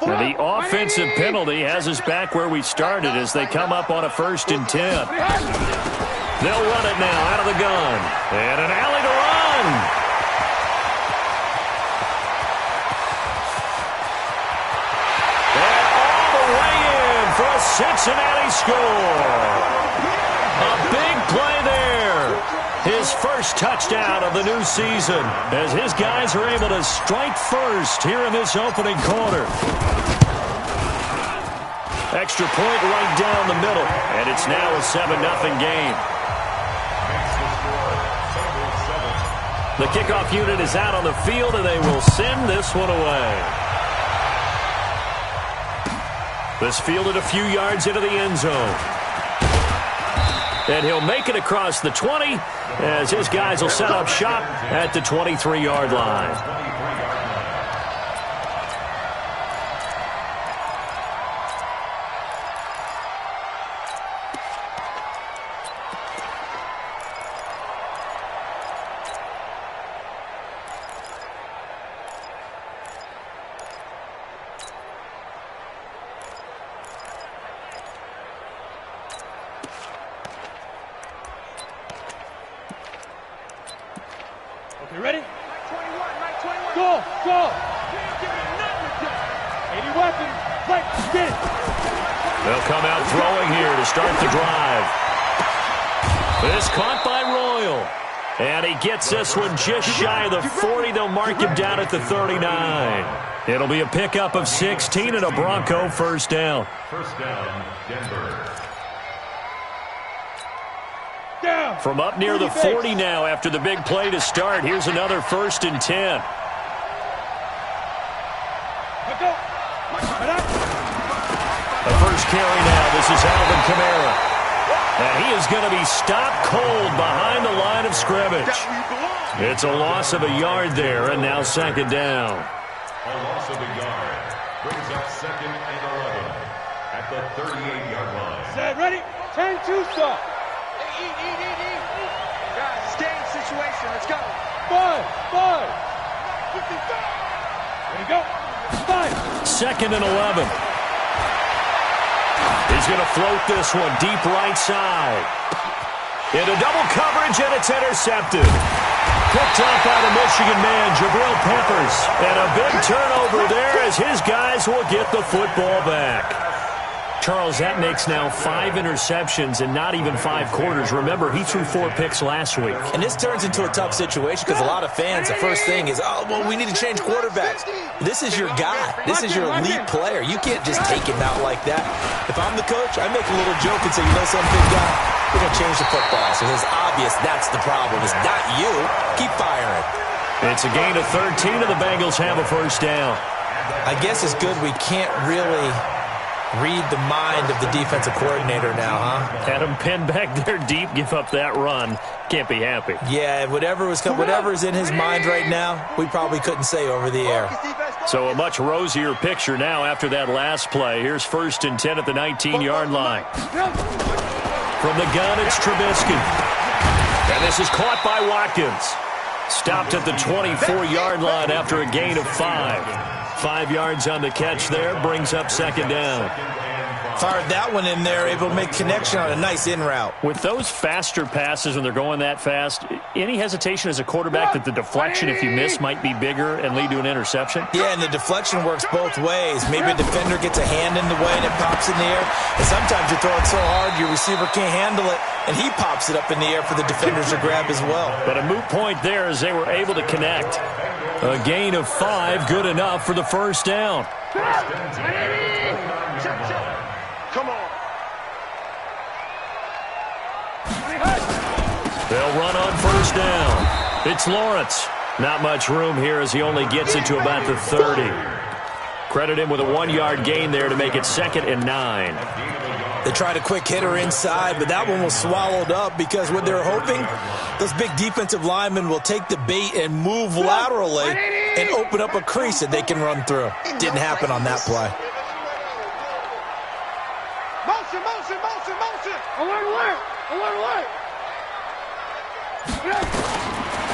Now the offensive penalty has us back where we started as they come up on a 1st and 10. They'll run it now out of the gun. And an alley to run. And all the way in for a Cincinnati score. A big play there. His first touchdown of the new season as his guys are able to strike first here in this opening quarter. Extra point right down the middle, and it's now a 7-0 game. The kickoff unit is out on the field, and they will send this one away. This fielded a few yards into the end zone. And he'll make it across the 20 as his guys will set up shop at the 23-yard line. You ready? Go, go! 80 weapons, right, get it! They'll come out throwing here to start the drive. This caught by Royal. And he gets this one just shy of the 40. They'll mark him down at the 39. It'll be a pickup of 16 and a Bronco first down. First down, Denver. From up near the 40 now after the big play to start. Here's another 1st and 10. The first carry now. This is Alvin Kamara. And he is going to be stopped cold behind the line of scrimmage. It's a loss of a yard there, and now 2nd down. A loss of a yard brings up 2nd and 11 at the 38-yard line. Set, ready? 10-2 stop. Guys, game situation. Let's go. 5. There you go. 5. 2nd and 11. He's going to float this one deep right side. Into double coverage, and it's intercepted. Picked up by the Michigan man, Jabril Peppers. And a big turnover there as his guys will get the football back. Charles, that makes now 5 interceptions in not even 5 quarters. Remember, he threw 4 picks last week. And this turns into a tough situation because a lot of fans, the first thing is, oh, well, we need to change quarterbacks. This is your guy. This is your elite player. You can't just take him out like that. If I'm the coach, I make a little joke and say, you know something, big guy? We're going to change the football. So it's obvious that's the problem. It's not you. Keep firing. It's a gain of 13, and the Bengals have a first down. I guess it's good we can't really read the mind of the defensive coordinator now, huh? Had him pinned back there deep, give up that run. Can't be happy. Yeah, whatever's in his mind right now, we probably couldn't say over the air. So a much rosier picture now after that last play. Here's 1st and 10 at the 19-yard line. From the gun, it's Trubisky. And this is caught by Watkins. Stopped at the 24-yard line after a gain of 5. 5 yards on the catch there, brings up 2nd down. Fired that one in there, able to make connection on a nice in route. With those faster passes when they're going that fast, any hesitation as a quarterback that the deflection, if you miss, might be bigger and lead to an interception? Yeah, and the deflection works both ways. Maybe a defender gets a hand in the way and it pops in the air. And sometimes you throw it so hard your receiver can't handle it, and he pops it up in the air for the defenders to grab as well. But a moot point there as they were able to connect. A gain of 5, good enough for the first down. Come on. They'll run on first down. It's Lawrence. Not much room here as he only gets it to about the 30. Credit him with a 1-yard gain there to make it 2nd and 9. They tried a quick hitter inside, but that one was swallowed up because what they're hoping, those big defensive linemen will take the bait and move laterally and open up a crease that they can run through. Didn't happen on that play. Motion. Alert.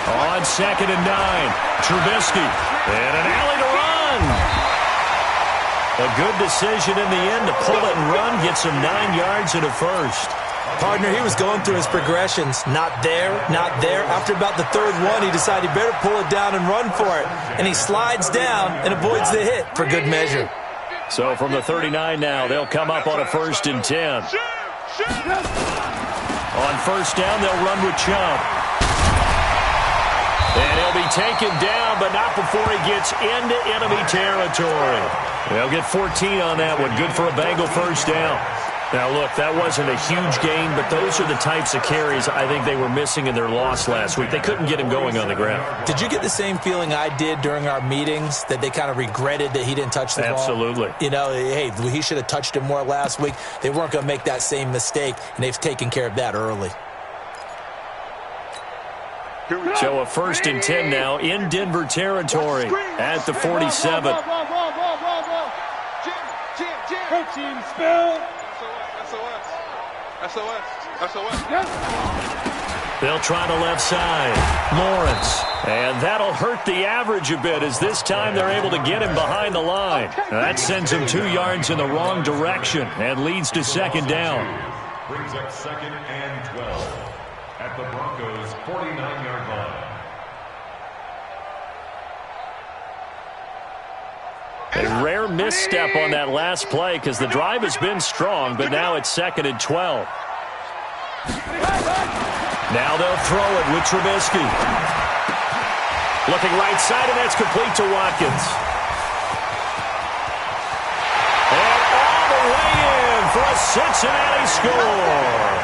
On 2nd and 9, Trubisky. And an alley to run. 2nd and 9. A good decision in the end to pull it and run, gets him 9 yards and a first. Partner, he was going through his progressions. Not there, not there. After about the third one, he decided he better pull it down and run for it. And he slides down and avoids the hit for good measure. So from the 39 now, they'll come up on a 1st and 10. On first down, they'll run with Chubb. And he'll be taken down, but not before he gets into enemy territory. They'll get 14 on that one. Good for a Bengal first down. Now, look, that wasn't a huge gain, but those are the types of carries I think they were missing in their loss last week. They couldn't get him going on the ground. Did you get the same feeling I did during our meetings, that they kind of regretted that he didn't touch the ball? Absolutely. You know, hey, he should have touched it more last week. They weren't going to make that same mistake, and they've taken care of that early. So a 1st and 10 now in Denver territory at the 47. Team spill. They'll try the left side. Lawrence. And that'll hurt the average a bit, as this time they're able to get him behind the line. That sends him 2 yards in the wrong direction and leads to 2nd down. Brings up 2nd and 12 at the Broncos' 49-yard line. A rare misstep on that last play because the drive has been strong, but now it's 2nd and 12. Now they'll throw it with Trubisky. Looking right side, and that's complete to Watkins. And all the way in for a Cincinnati score.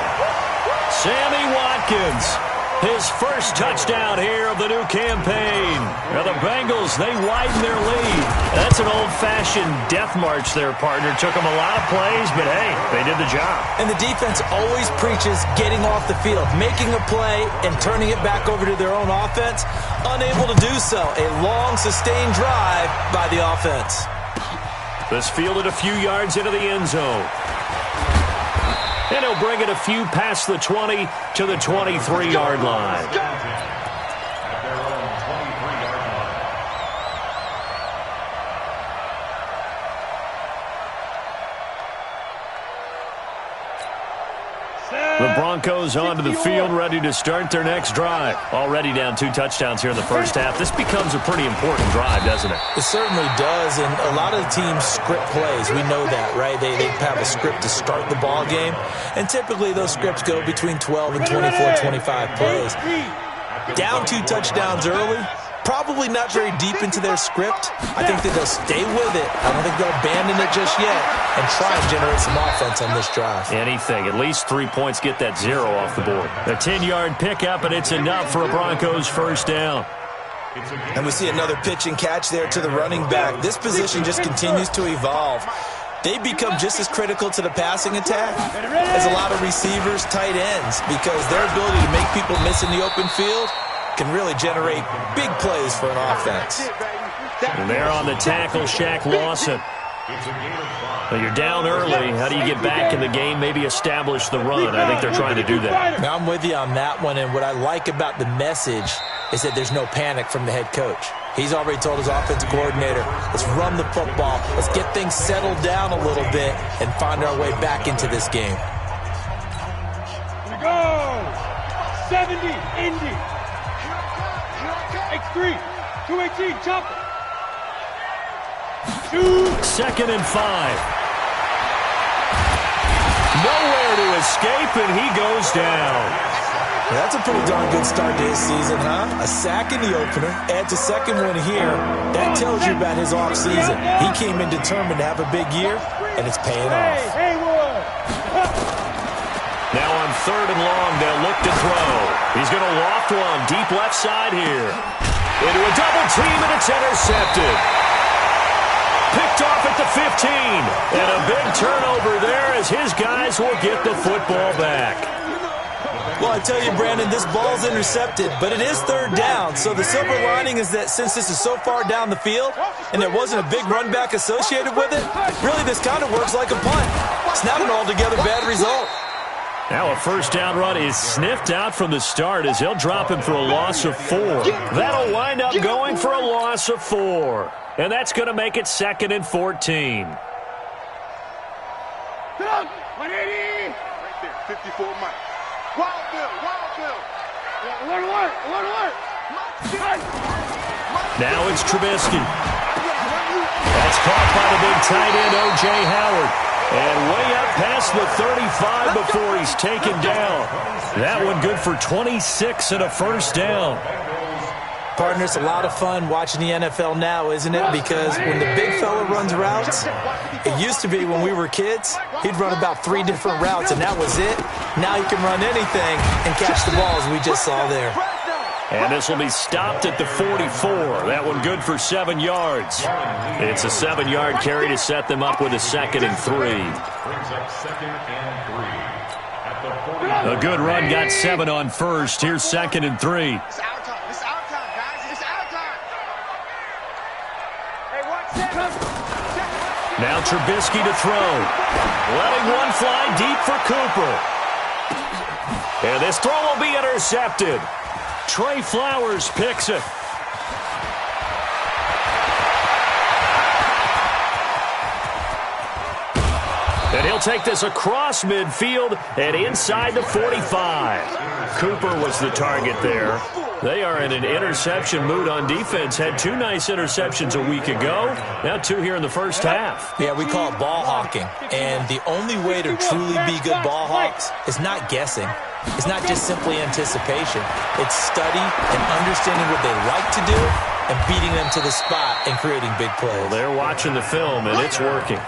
Sammy Watkins, his first touchdown here of the new campaign. Now the Bengals, they widen their lead. That's an old-fashioned death march there, partner. Took them a lot of plays, but hey, they did the job. And the defense always preaches getting off the field, making a play and turning it back over to their own offense. Unable to do so. A long, sustained drive by the offense. This fielded a few yards into the end zone. And he'll bring it a few past the 20 to the 23-yard line. At their own 23-yard line. The Broncos onto the field, ready to start their next drive. Already down 2 touchdowns here in the first half. This becomes a pretty important drive, doesn't it? It certainly does, and a lot of the teams script plays. We know that, right? They have a script to start the ball game, and typically those scripts go between 12 and 24, 25 plays. Down 2 touchdowns early, probably not very deep into their script. I think that they'll stay with it. I don't think they'll abandon it just yet and try and generate some offense on this drive. Anything. At least 3 points, get that 0 off the board. A 10-yard pickup, and it's enough for a Broncos first down. And we see another pitch and catch there to the running back. This position just continues to evolve. They become just as critical to the passing attack as a lot of receivers, tight ends, because their ability to make people miss in the open field can really generate big plays for an offense. And there on the tackle, Shaq Lawson. Well, you're down early. How do you get back in the game, maybe establish the run? I think they're trying to do that. Now, I'm with you on that one, and what I like about the message is that there's no panic from the head coach. He's already told his offensive coordinator, let's run the football, let's get things settled down a little bit and find our way back into this game. Here we go! 70, Indy. X3, 218, chopper. 2nd and 5. Nowhere to escape, and he goes down. Yeah, that's a pretty darn good start to his season, huh? A sack in the opener, adds a second one here. That tells you about his offseason. He came in determined to have a big year, and it's paying off. Now on 3rd and long, they'll look to throw. He's going to loft one deep left side here. Into a double team, and it's intercepted. Picked off at the 15. And a big turnover there as his guys will get the football back. Well, I tell you, Brandon, this ball's intercepted, but it is 3rd down. So the silver lining is that since this is so far down the field and there wasn't a big run back associated with it, really this kind of works like a punt. It's not an altogether bad result. Now a first down run is sniffed out from the start as he'll drop him for a loss of 4. That'll wind up going for a loss of 4. and that's going to make it 2nd and 14. 180. Right there, 54 Mike. Wild Bill, Wild Bill. Alert. Now it's Trubisky. That's caught by the big tight end, O.J. Howard. And way up past the 35 before he's taken down. That one good for 26 and a first down. Partner, it's a lot of fun watching the NFL now, isn't it? Because when the big fella runs routes, it used to be when we were kids, he'd run about 3 different routes, and that was it. Now he can run anything and catch the balls we just saw there. And this will be stopped at the 44. That one good for 7 yards. It's a 7-yard carry to set them up with a 2nd and 3. Brings up 2nd and 3. At the 40. A good run got 7 on first. Here's 2nd and 3. It's our time. It's our time, guys. It's our time. Hey, watch that. Now Trubisky to throw. Letting one fly deep for Cooper. And this throw will be intercepted. Trey Flowers picks it. And he'll take this across midfield and inside the 45. Cooper was the target there. They are in an interception mood on defense. Had 2 nice interceptions a week ago. Now 2 here in the first half. Yeah, we call it ball hawking. And the only way to truly be good ball hawks is not guessing. It's not just simply anticipation. It's study and understanding what they like to do and beating them to the spot and creating big plays. Well, they're watching the film, and it's working.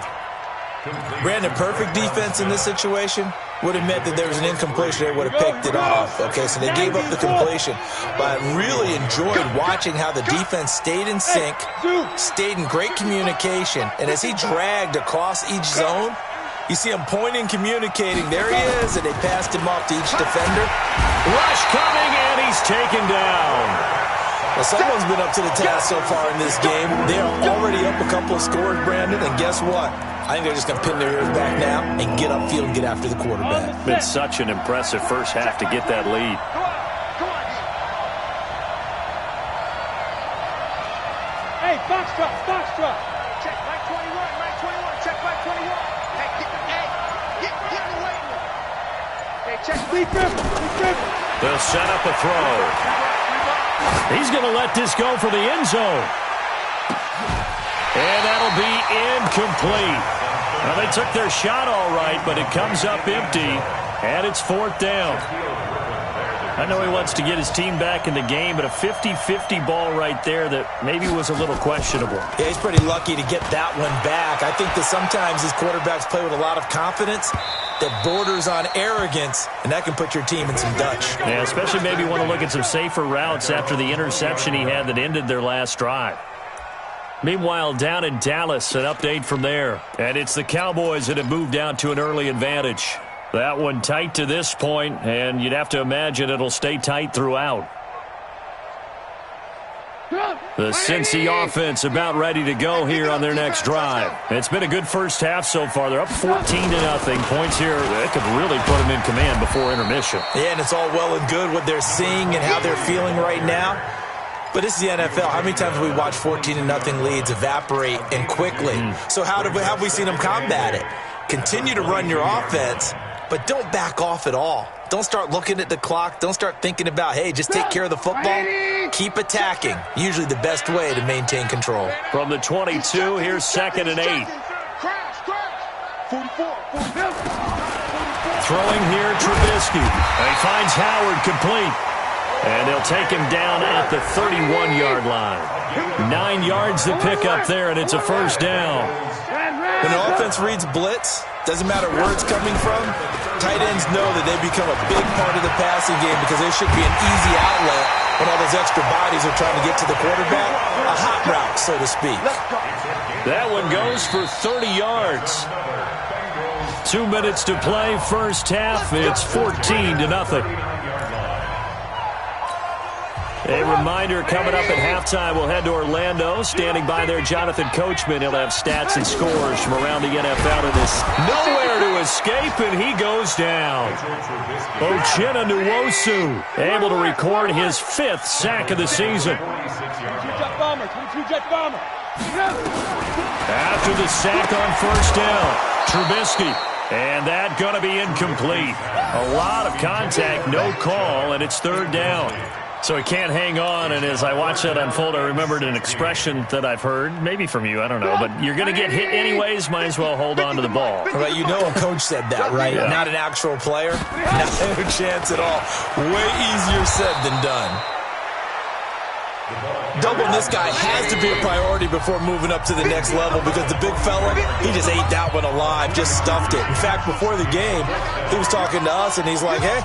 Brandon, perfect defense in this situation would have meant that there was an incompletion. They would have picked it off. Okay, so they gave up the completion. But I really enjoyed watching how the defense stayed in sync, stayed in great communication, and as he dragged across each zone, you see him pointing, communicating. There he is, and they passed him off to each defender. Rush coming, and he's taken down. Well, someone's been up to the task so far in this game. They are already up a couple of scores, Brandon, and guess what? I think they're just going to pin their ears back now and get upfield and get after the quarterback. Been such an impressive first half to get that lead. Hey, Foxtrot. Check Mike 21, check Mike 21. Hey, get away. Hey, check Lee Griffin. They'll set up a throw. He's going to let this go for the end zone. And that'll be incomplete. Well, they took their shot all right, but it comes up empty, and it's 4th down. I know he wants to get his team back in the game, but a 50-50 ball right there that maybe was a little questionable. Yeah, he's pretty lucky to get that one back. I think that sometimes these quarterbacks play with a lot of confidence that borders on arrogance, and that can put your team in some Dutch. Yeah, especially maybe want to look at some safer routes after the interception he had that ended their last drive. Meanwhile, down in Dallas, an update from there. And it's the Cowboys that have moved out to an early advantage. That one tight to this point, and you'd have to imagine it'll stay tight throughout. The Cincy offense about ready to go here on their next drive. It's been a good first half so far. They're up 14-0. Points here that could really put them in command before intermission. Yeah, and it's all well and good what they're seeing and how they're feeling right now. But this is the NFL. How many times have we watched 14-0 leads evaporate and quickly? So how have we seen them combat it? Continue to run your offense, but don't back off at all. Don't start looking at the clock. Don't start thinking about, hey, just take care of the football. Keep attacking. Usually the best way to maintain control. From the 22, here's 2nd and 8. Crash. 44. Throwing here, Trubisky. He finds Howard complete. And they'll take him down at the 31-yard line. 9 yards to pick up there, and it's a first down. When an offense reads blitz, doesn't matter where it's coming from, tight ends know that they become a big part of the passing game because there should be an easy outlet when all those extra bodies are trying to get to the quarterback. A hot route, so to speak. That one goes for 30 yards. 2 minutes to play, first half. It's 14-0. A reminder, coming up at halftime, we'll head to Orlando. Standing by there, Jonathan Coachman. He'll have stats and scores from around the NFL. And there's nowhere to escape, and he goes down. Uchenna Nwosu able to record his 5th sack of the season. 22 Jet Bomber. After the sack on first down, Trubisky. And that going to be incomplete. A lot of contact, no call, and it's third down. So he can't hang on, and as I watch that unfold, I remembered an expression that I've heard, maybe from you, I don't know, but you're going to get hit anyways, might as well hold on to the ball. Right, you know a coach said that, right? Yeah. Not an actual player. Not a chance at all. Way easier said than done. Doubling this guy has to be a priority before moving up to the next level because the big fella, he just ate that one alive, just stuffed it. In fact, before the game, he was talking to us, and he's like, hey,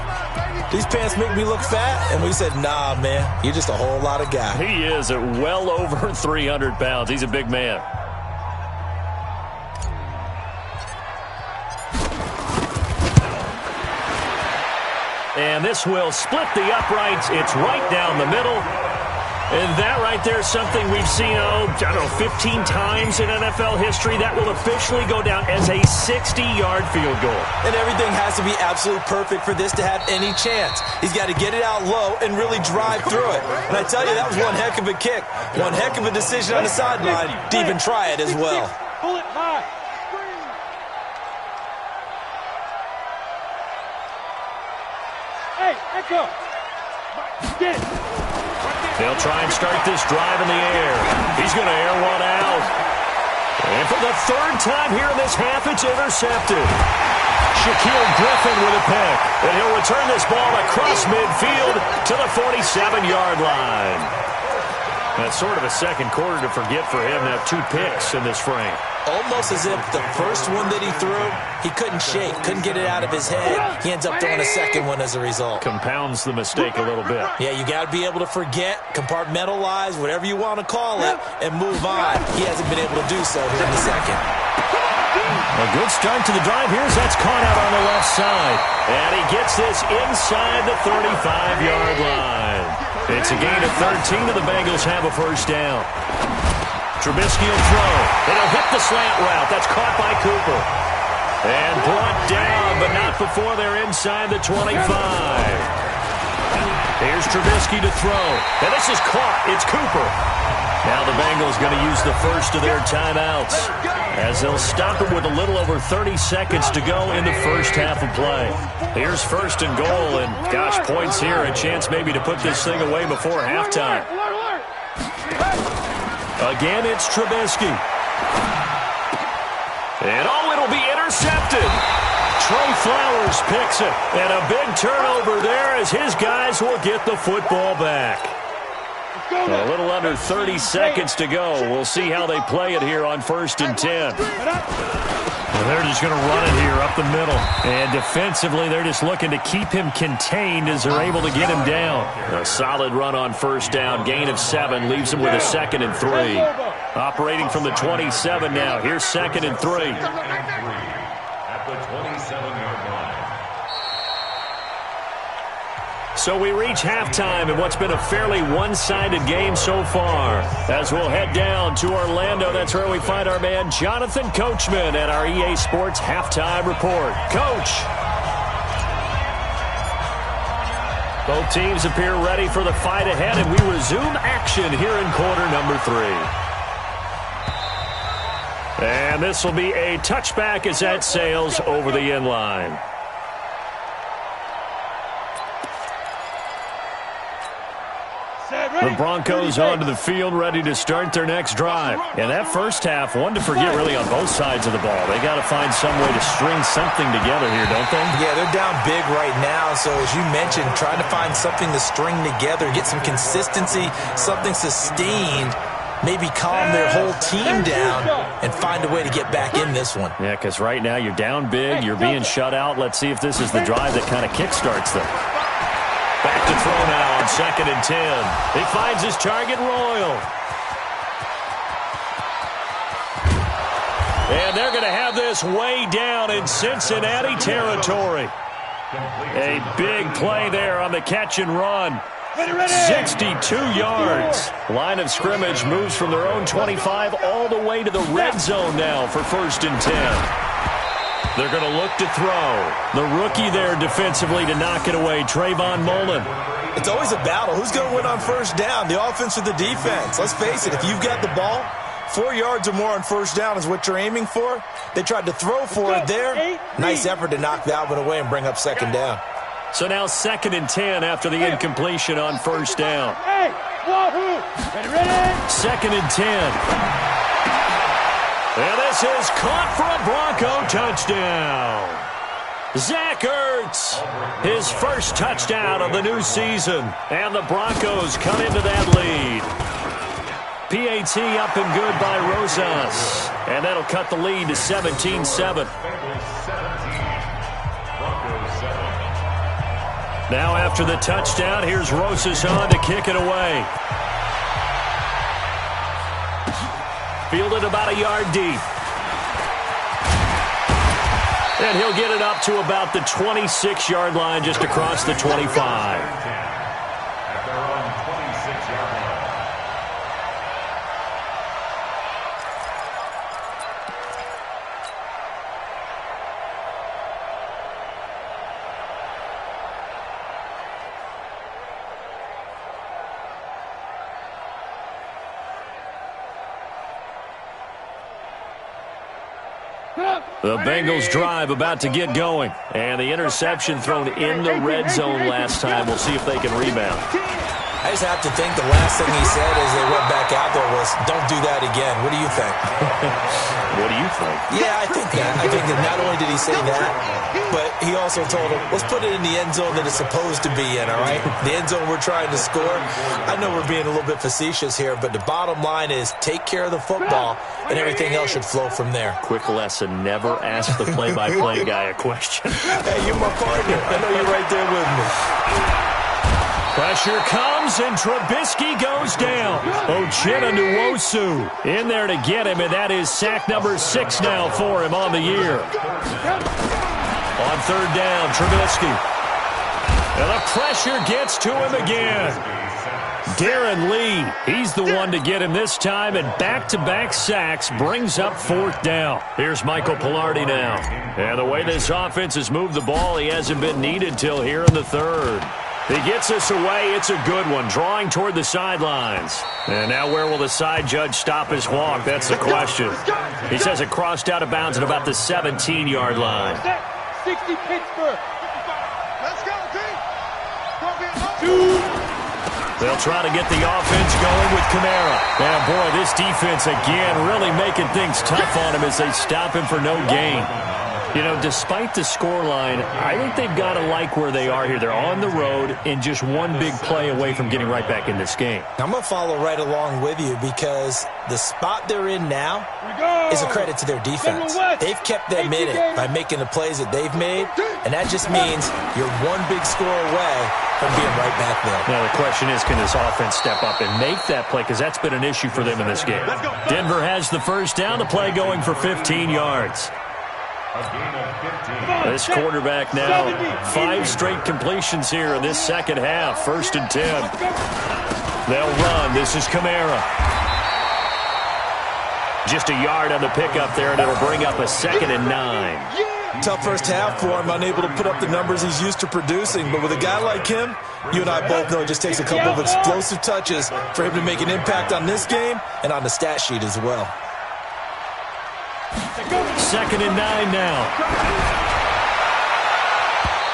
these pants make me look fat. And we said, nah, man, you're just a whole lot of guy. He is at well over 300 pounds. He's a big man. And this will split the uprights. It's right down the middle. And that right there is something we've seen, I don't know, 15 times in NFL history. That will officially go down as a 60-yard field goal. And everything has to be absolutely perfect for this to have any chance. He's got to get it out low and really drive through it. And I tell you, that was one heck of a kick. One heck of a decision on the sideline to even try it as well. Pull it high. Hey, echo. Get it. They'll try and start this drive in the air. He's going to air one out. And for the third time here in this half, it's intercepted. Shaquille Griffin with a pick. And he'll return this ball across midfield to the 47-yard line. That's sort of a second quarter to forget for him to have 2 picks in this frame. Almost as if the first one that he threw, he couldn't shake, couldn't get it out of his head. He ends up throwing a second one as a result. Compounds the mistake a little bit. Yeah, you got to be able to forget, compartmentalize, whatever you want to call it, and move on. He hasn't been able to do so here in the second. A good start to the drive here as that's caught out on the left side. And he gets this inside the 35-yard line. It's a gain of 13, and the Bengals have a first down. Trubisky will throw. And he'll hit the slant route. That's caught by Cooper. And brought down, but not before they're inside the 25. Here's Trubisky to throw. And this is caught. It's Cooper. Now the Bengals going to use the first of their timeouts as they'll stop it with a little over 30 seconds to go in the first half of play. Here's first and goal, and gosh, points here, a chance maybe to put this thing away before halftime. Again, it's Trubisky. And it'll be intercepted. Trey Flowers picks it, and a big turnover there as his guys will get the football back. A little under 30 seconds to go. We'll see how they play it here on 1st and 10. Well, they're just going to run it here up the middle. And defensively, they're just looking to keep him contained as they're able to get him down. A solid run on first down. Gain of 7 leaves him with a 2nd and 3. Operating from the 27 now. Here's 2nd and 3. At the 27-yard line. So we reach halftime in what's been a fairly one-sided game so far. As we'll head down to Orlando, that's where we find our man Jonathan Coachman at our EA Sports Halftime Report. Coach. Both teams appear ready for the fight ahead, and we resume action here in quarter number 3. And this will be a touchback as that sails over the end line. The Broncos onto the field, ready to start their next drive. And that first half, one to forget really on both sides of the ball. They got to find some way to string something together here, don't they? Yeah, they're down big right now. So as you mentioned, trying to find something to string together, get some consistency, something sustained, maybe calm their whole team down and find a way to get back in this one. Yeah, because right now you're down big, you're being shut out. Let's see if this is the drive that kind of kickstarts them. Back to throw now on 2nd and 10. He finds his target, Royal. And they're going to have this way down in Cincinnati territory. A big play there on the catch and run. 62 yards. Line of scrimmage moves from their own 25 all the way to the red zone now for 1st and 10. They're going to look to throw. The rookie there defensively to knock it away, Trayvon Mullen. It's always a battle. Who's going to win on first down, the offense or the defense? Let's face it, if you've got the ball, 4 yards or more on first down is what you're aiming for. They tried to throw for it there. Nice effort to knock that one away and bring up second down. So now 2nd and 10 after the incompletion on first down. Hey, wahoo! Ready? 2nd and 10. And this is caught for a Bronco touchdown. Zach Ertz, his first touchdown of the new season. And the Broncos come into that lead. PAT up and good by Rosas. And that'll cut the lead to 17-7. Now after the touchdown, here's Rosas on to kick it away. Fielded about a yard deep. And he'll get it up to about the 26-yard line, just across the 25. The Bengals drive about to get going. And the interception thrown in the red zone last time. We'll see if they can rebound. I just have to think the last thing he said as they went back out there was, don't do that again. What do you think? What do you think? Yeah, I think that. I think that not only did he say that, but he also told him, let's put it in the end zone that it's supposed to be in, all right? The end zone we're trying to score. I know we're being a little bit facetious here, but the bottom line is take care of the football, and everything else should flow from there. Quick lesson, never ask the play-by-play guy a question. Hey, you're my partner. I know you're right there with me. Pressure comes, and Trubisky goes down. Uchenna Nwosu in there to get him, and that is sack number 6 now for him on the year. On third down, Trubisky. And the pressure gets to him again. Darren Lee, he's the one to get him this time, and back-to-back sacks brings up 4th down. Here's Michael Polodadon now. And the way this offense has moved the ball, he hasn't been needed till here in the 3rd. He gets us away. It's a good one, drawing toward the sidelines. And now where will the side judge stop his walk? That's the question. He says it crossed out of bounds at about the 17-yard line. 60 Pittsburgh. Let's go, team. They'll try to get the offense going with Kamara. And, boy, this defense, again, really making things tough on him as they stop him for no gain. You know, despite the scoreline, I think they've got to like where they are here. They're on the road and just one big play away from getting right back in this game. I'm going to follow right along with you because the spot they're in now is a credit to their defense. They've kept them in it by making the plays that they've made, and that just means you're one big score away from being right back there. Now, the question is, can this offense step up and make that play? Because that's been an issue for them in this game. Denver has the first down, the play going for 15 yards. This quarterback now, 5 straight completions here in this second half. 1st and 10. They'll run. This is Kamara. Just a yard on the pickup there, and it'll bring up a 2nd and 9. Tough first half for him, unable to put up the numbers he's used to producing. But with a guy like him, you and I both know it just takes a couple of explosive touches for him to make an impact on this game and on the stat sheet as well. 2nd and 9 now.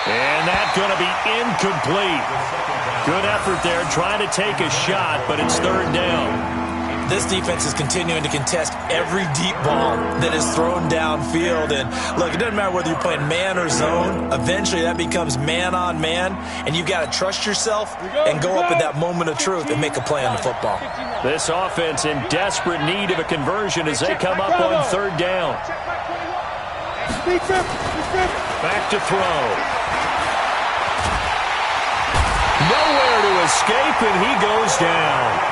And that's going to be incomplete. Good effort there, trying to take a shot, but it's 3rd down. This defense is continuing to contest every deep ball that is thrown downfield. And, look, it doesn't matter whether you're playing man or zone. Eventually that becomes man on man, and you've got to trust yourself and go up at that moment of truth and make a play on the football. This offense in desperate need of a conversion as they come up on 3rd down. Back to throw. Nowhere to escape, and he goes down.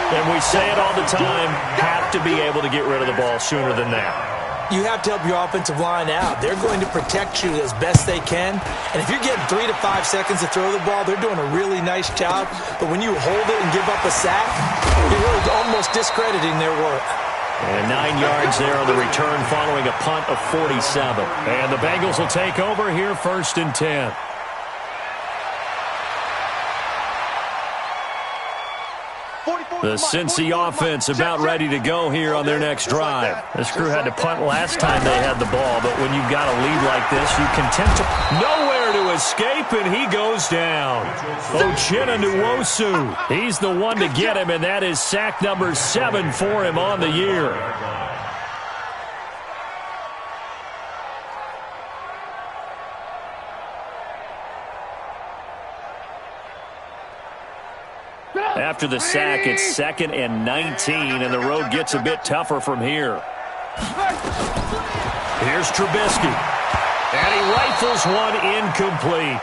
And we say it all the time, have to be able to get rid of the ball sooner than that. You have to help your offensive line out. They're going to protect you as best they can. And if you're getting 3 to 5 seconds to throw the ball, they're doing a really nice job. But when you hold it and give up a sack, you're really almost discrediting their work. And 9 yards there on the return following a punt of 47. And the Bengals will take over here, 1st and 10. The Cincy offense about ready to go here on their next drive. This crew had to punt last time they had the ball, but when you've got a lead like this, you can tend to... Nowhere to escape, and he goes down. Uchenna Nwosu. He's the one to get him, and that is sack number 7 for him on the year. After the sack, it's 2nd and 19, and the road gets a bit tougher from here. Here's Trubisky. And he rifles one incomplete.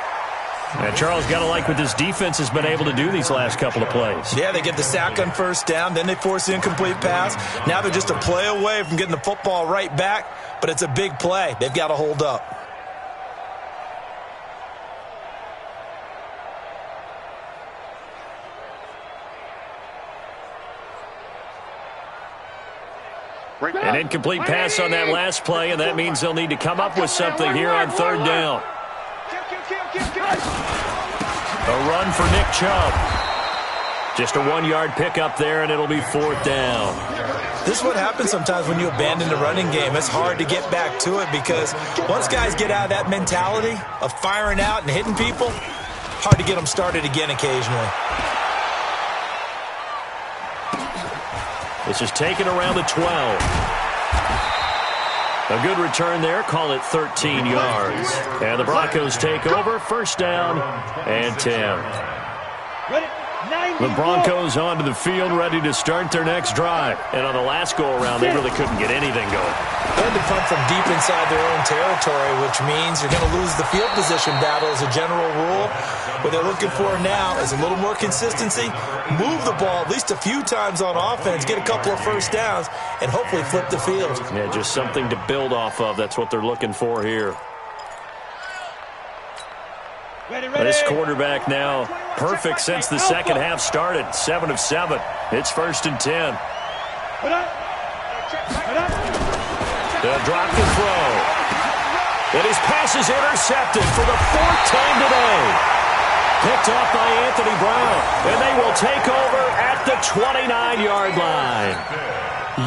And Charles, got to like what this defense has been able to do these last couple of plays. Yeah, they get the sack on first down, then they force the incomplete pass. Now they're just a play away from getting the football right back, but it's a big play. They've got to hold up. An incomplete pass on that last play, and that means they'll need to come up with something here on 3rd down. A run for Nick Chubb. Just a 1-yard pickup there, and it'll be 4th down. This is what happens sometimes when you abandon the running game. It's hard to get back to it because once guys get out of that mentality of firing out and hitting people, hard to get them started again occasionally. This is taken around the 12. A good return there. Call it 13 yards. And the Broncos take over. 1st down and 10. The Broncos onto the field, ready to start their next drive. And on the last go-around, they really couldn't get anything going. They had to punt from deep inside their own territory, which means you're going to lose the field position battle as a general rule. What they're looking for now is a little more consistency, move the ball at least a few times on offense, get a couple of first downs, and hopefully flip the field. Yeah, just something to build off of. That's what they're looking for here. This quarterback now perfect since the second half started. 7 of 7. It's 1st and 10. They'll drop the throw. And his pass is intercepted for the 4th time today. Picked off by Anthony Brown. And they will take over at the 29-yard line.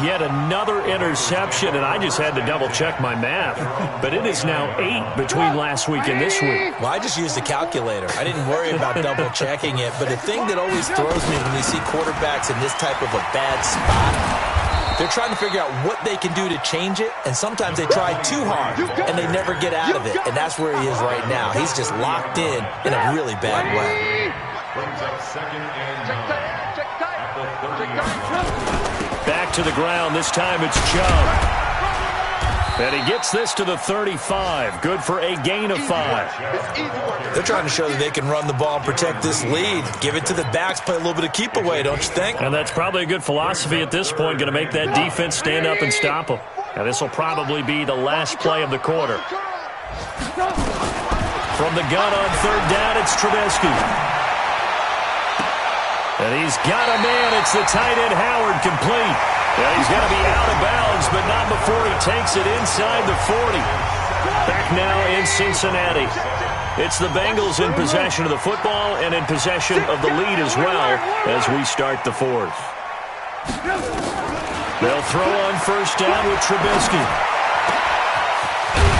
Yet another interception, and I just had to double-check my math. But it is now 8 between last week and this week. Well, I just used a calculator. I didn't worry about double-checking it. But the thing that always throws me when we see quarterbacks in this type of a bad spot, they're trying to figure out what they can do to change it, and sometimes they try too hard, and they never get out of it. And that's where he is right now. He's just locked in a really bad way. Brings up 2nd and 9 at the 30-yard line. Back to the ground. This time it's Chubb. And he gets this to the 35. Good for a gain of 5. They're trying to show that they can run the ball and protect this lead. Give it to the backs, play a little bit of keep away, don't you think? And that's probably a good philosophy at this point. Going to make that defense stand up and stop them. And this will probably be the last play of the quarter. From the gun on 3rd down, it's Trubisky. And he's got a man. It's the tight end Howard, complete. And he's going to be out of bounds, but not before he takes it inside the 40. Back now in Cincinnati. It's the Bengals in possession of the football and in possession of the lead as well as we start the 4th. They'll throw on 1st down with Trubisky.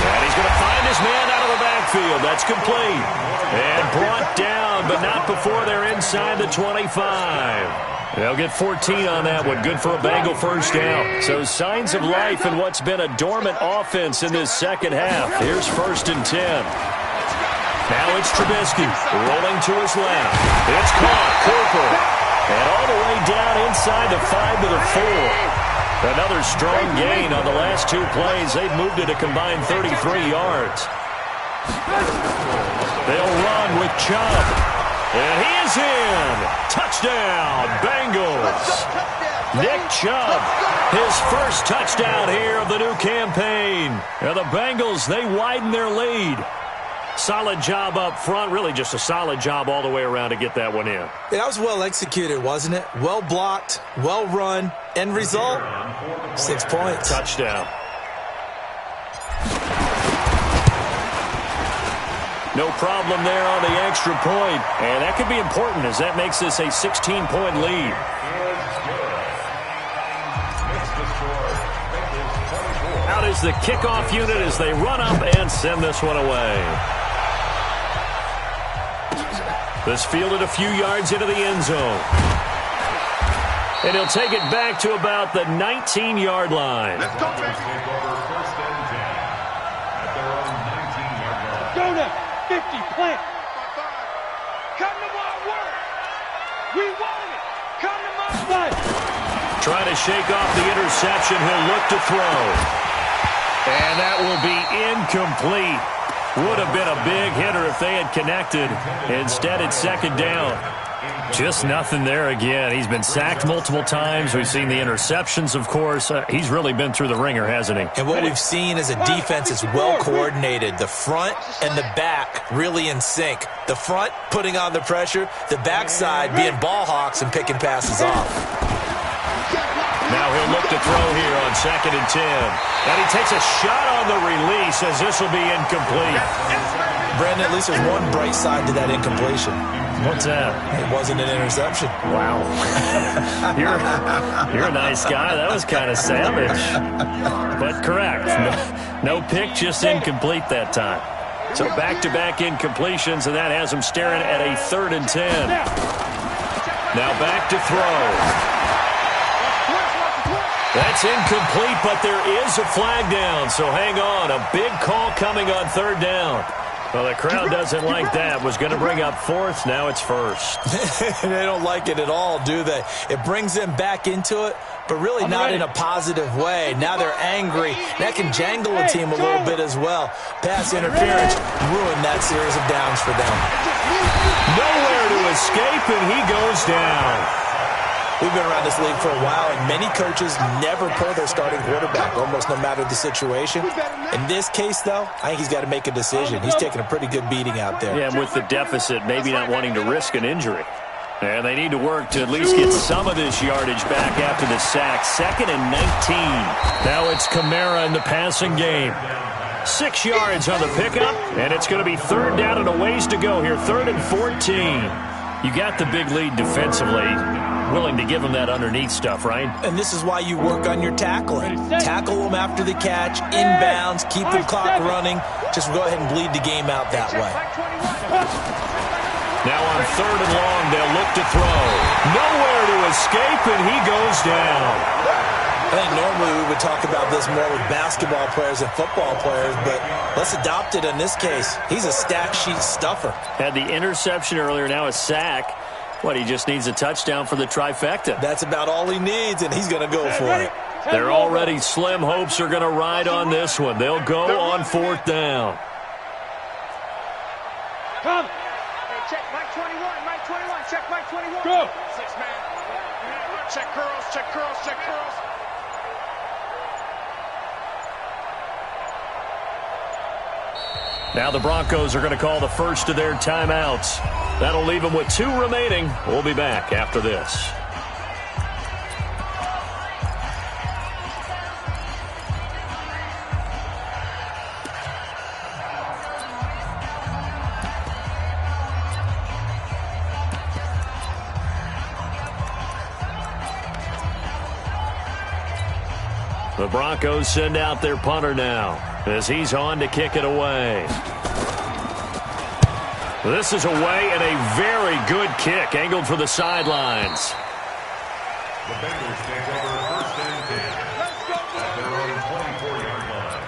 And he's going to find his man out of the backfield. That's complete. And brought down, but not before they're inside the 25. They'll get 14 on that one. Good for a Bengal 1st down. So signs of life in what's been a dormant offense in this second half. Here's 1st and 10. Now it's Trubisky rolling to his left. It's caught. Cooper. And all the way down inside the 5 to the 4. Another strong gain on the last 2 plays. They've moved it a combined 33 yards. They'll run with Chubb. And he is in. Touchdown, Bengals. Nick Chubb, his 1st touchdown here of the new campaign. And the Bengals, they widen their lead. Solid job up front. Really just a solid job all the way around to get that one in. That was well executed, wasn't it? Well blocked, well run. End result, 6 points. Touchdown. No problem there on the extra point. And that could be important as that makes this a 16-point lead. the score. Bengals 24. Out is the kickoff unit as they run up and send this one away. This fielded a few yards into the end zone. And he'll take it back to about the 19-yard line. Let's go, baby. Take over first and 10 at their own 19-yard line. Go now. 50, plant. Come to my work. We want it. Come to my Five. Trying to shake off the interception. He'll look to throw. And that will be incomplete. Would have been a big hitter if they had connected. Instead, it's second down. Just nothing there again. He's been sacked multiple times. We've seen the interceptions, of course. He's really been through the ringer, hasn't he? And what we've seen is a defense that's well coordinated. The front and the back really in sync. The front putting on the pressure. The backside being ball hawks and picking passes off. Now he'll look to throw here on second and 10. And he takes a shot on the release as this will be incomplete. Brandon, at least there's one bright side to that incompletion. What's that? It wasn't an interception. Wow. You're a nice guy. That was kind of savage. But correct. No pick, just incomplete that time. So back-to-back incompletions, and that has him staring at a 3rd and 10. Now back to throw. That's incomplete, but there is a flag down, so hang on. A big call coming on 3rd down. Well, the crowd doesn't like that. Was going to bring up 4th. Now it's 1st. They don't like it at all, do they? It brings them back into it, but really not in a positive way. Now they're angry. That can jangle a team a little bit as well. Pass interference ruined that series of downs for them. Nowhere to escape, and he goes down. We've been around this league for a while, and many coaches never pull their starting quarterback, almost no matter the situation. In this case, though, I think he's got to make a decision. He's taking a pretty good beating out there. Yeah, and with the deficit, maybe not wanting to risk an injury. And they need to work to at least get some of this yardage back after the sack. 2nd and 19. Now it's Kamara in the passing game. 6 yards on the pickup, and it's going to be 3rd down and a ways to go here. 3rd and 14. You got the big lead defensively. Willing to give them that underneath stuff, right? And this is why you work on your tackling. Tackle them after the catch, inbounds, keep the clock running. Just go ahead and bleed the game out that way. Now on 3rd and long, they'll look to throw. Nowhere to escape, and he goes down. I think normally we would talk about this more with basketball players and football players, but let's adopt it in this case. He's a stat sheet stuffer. Had the interception earlier, now a sack. What, he just needs a touchdown for the trifecta. That's about all he needs, and he's going to go for it. Their already slim hopes are going to ride on this one. They'll go on 4th down. Come. Hey, check Mike 21, Mike 21, check Mike 21. Go. 6 man. Check curls, check curls, check curls. Now the Broncos are going to call the first of their timeouts. That'll leave them with 2 remaining. We'll be back after this. The Broncos send out their punter now as he's on to kick it away. This is away and a very good kick, angled for the sidelines. The Bengals take over first and 10 at their own 24-yard line.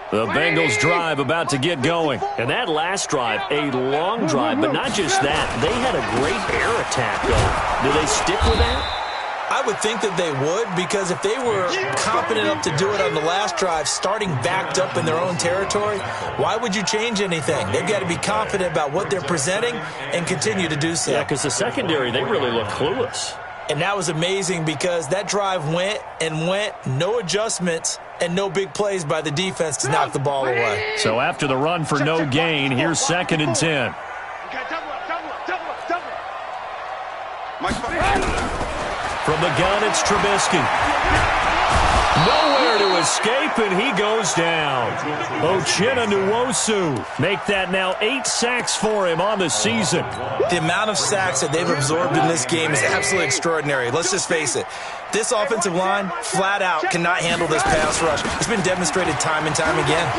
The Bengals drive about to get going. And that last drive, a long drive, but not just that. They had a great air attack going. Do they stick with that? I would think that they would, because if they were confident enough to do it on the last drive, starting backed up in their own territory, why would you change anything? They've got to be confident about what they're presenting and continue to do so. Yeah, because the secondary, they really look clueless. And that was amazing because that drive went and went, no adjustments, and no big plays by the defense to knock the ball away. So after the run for no gain, here's 2nd and 10. Mike, From the gun, it's Trubisky. Nowhere to escape, and he goes down. Uchenna Nwosu make that now 8 sacks for him on the season. The amount of sacks that they've absorbed in this game is absolutely extraordinary. Let's just face it. This offensive line, flat out, cannot handle this pass rush. It's been demonstrated time and time again.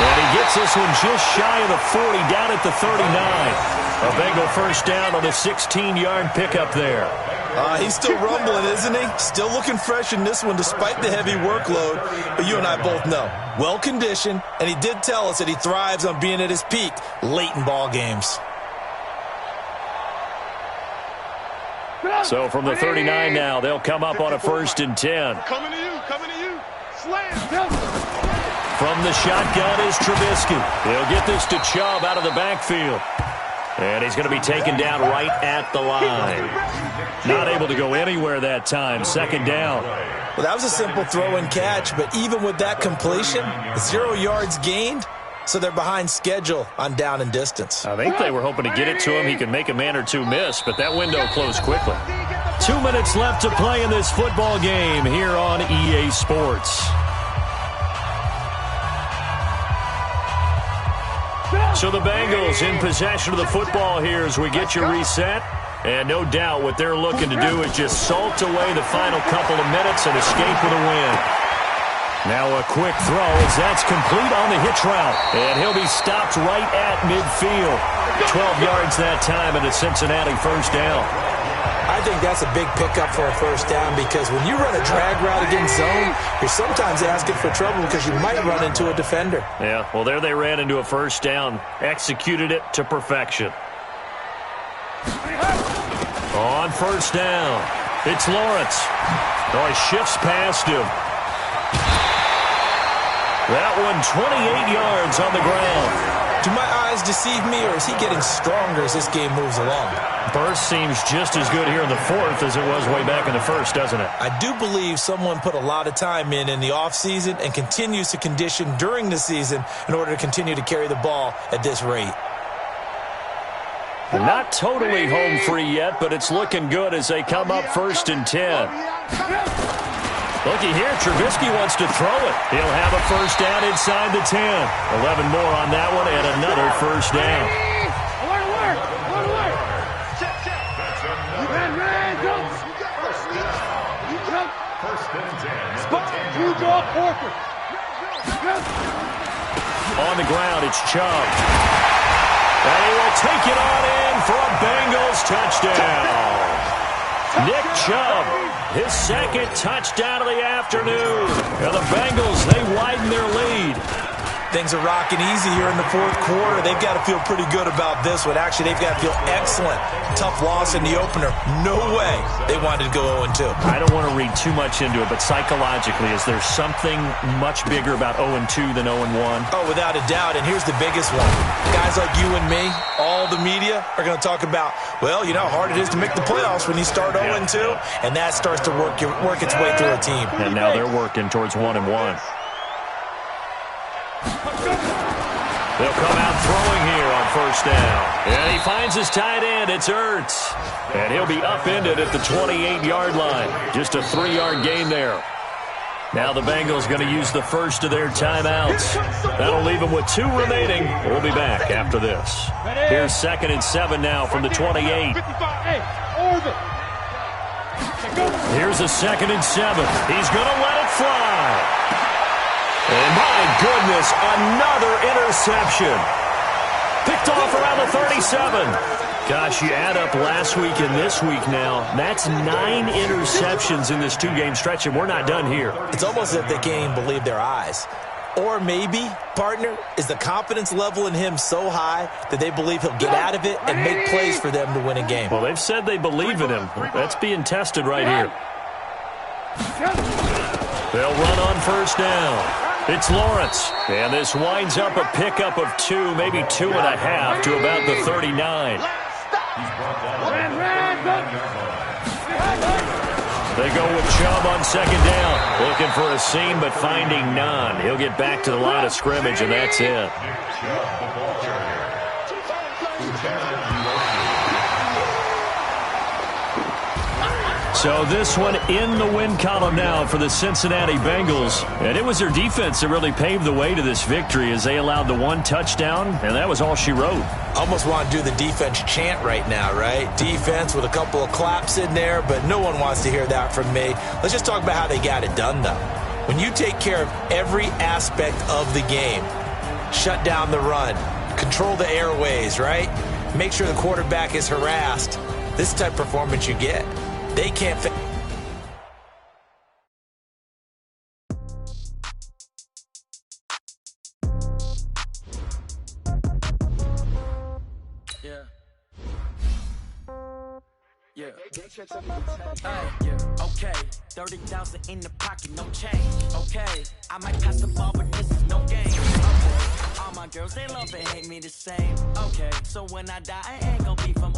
And he gets this one just shy of the 40, down at the 39. A Bengal first down on the 16-yard pickup there. He's still rumbling, isn't he? Still looking fresh in this one despite the heavy workload. But you and I both know, well-conditioned, and he did tell us that he thrives on being at his peak late in ball games. So from the 39 now, they'll come up on a 1st and 10. Coming to you, coming to you. Slam. From the shotgun is Trubisky. He'll get this to Chubb out of the backfield. And he's going to be taken down right at the line. Not able to go anywhere that time. 2nd down. Well, that was a simple throw and catch, but even with that completion, 0 yards gained, so they're behind schedule on down and distance. I think they were hoping to get it to him. He could make a man or two miss, but that window closed quickly. 2 minutes left to play in this football game here on EA Sports. So the Bengals in possession of the football here as we get you reset. And no doubt what they're looking to do is just salt away the final couple of minutes and escape with a win. Now a quick throw as that's complete on the hitch route. And he'll be stopped right at midfield. 12 yards that time and a Cincinnati 1st down. I think that's a big pickup for a 1st down because when you run a drag route against zone, you're sometimes asking for trouble because you might run into a defender. Yeah, well, there they ran into a 1st down. Executed it to perfection. On 1st down, it's Lawrence. Oh, he shifts past him. That one 28 yards on the ground. Do my eyes deceive me, or is he getting stronger as this game moves along? Burst seems just as good here in the 4th as it was way back in the 1st, doesn't it? I do believe someone put a lot of time in the offseason and continues to condition during the season in order to continue to carry the ball at this rate. Not totally home free yet, but it's looking good as they come up 1st and 10. Looky here, Trubisky wants to throw it. He'll have a 1st down inside the 10. 11 more on that one and another 1st down. On the ground, it's Chubb. And he will take it on in for a Bengals touchdown. Nick Chubb, his 2nd touchdown of the afternoon. And the Bengals, they widen their lead. Things are rocking easy here in the 4th quarter. They've got to feel pretty good about this one. Actually, they've got to feel excellent. Tough loss in the opener. No way they wanted to go 0-2. I don't want to read too much into it, but psychologically, is there something much bigger about 0-2 than 0-1? Oh, without a doubt, and here's the biggest one. Guys like you and me, all the media, are going to talk about, well, you know how hard it is to make the playoffs when you start 0-2, and that starts to work its way through a team. And now they're working towards 1-1. They'll come out throwing here on 1st down. And he finds his tight end. It's Ertz. And he'll be upended at the 28-yard line. Just a 3-yard gain there. Now the Bengals going to use the first of their timeouts. That'll leave them with 2 remaining. We'll be back after this. Here's 2nd and 7 now from the 28. Here's a 2nd and 7. He's going to let it fly. And my goodness, another interception. Picked off around the 37. Gosh, you add up last week and this week now, that's 9 interceptions in this 2-game stretch, and we're not done here. It's almost as if they can't even believe their eyes. Or maybe, partner, is the confidence level in him so high that they believe he'll get out of it and make plays for them to win a game. Well, they've said they believe in him. That's being tested right here. They'll run on 1st down. It's Lawrence, and this winds up a pickup of 2, maybe 2.5 to about the 39. They go with Chubb on 2nd down, looking for a seam but finding none. He'll get back to the line of scrimmage, and that's it. So this one in the win column now for the Cincinnati Bengals. And it was their defense that really paved the way to this victory as they allowed the one touchdown, and that was all she wrote. Almost want to do the defense chant right now, right? Defense with a couple of claps in there, but no one wants to hear that from me. Let's just talk about how they got it done, though. When you take care of every aspect of the game, shut down the run, control the airways, right? Make sure the quarterback is harassed. This is the type of performance you get. They can't fit. Yeah. Okay. 30,000 in the pocket, no change. Okay. I might pass the ball, but this is no game. Okay. All my girls, they love and hate me the same. Okay. So when I die, I ain't gonna be from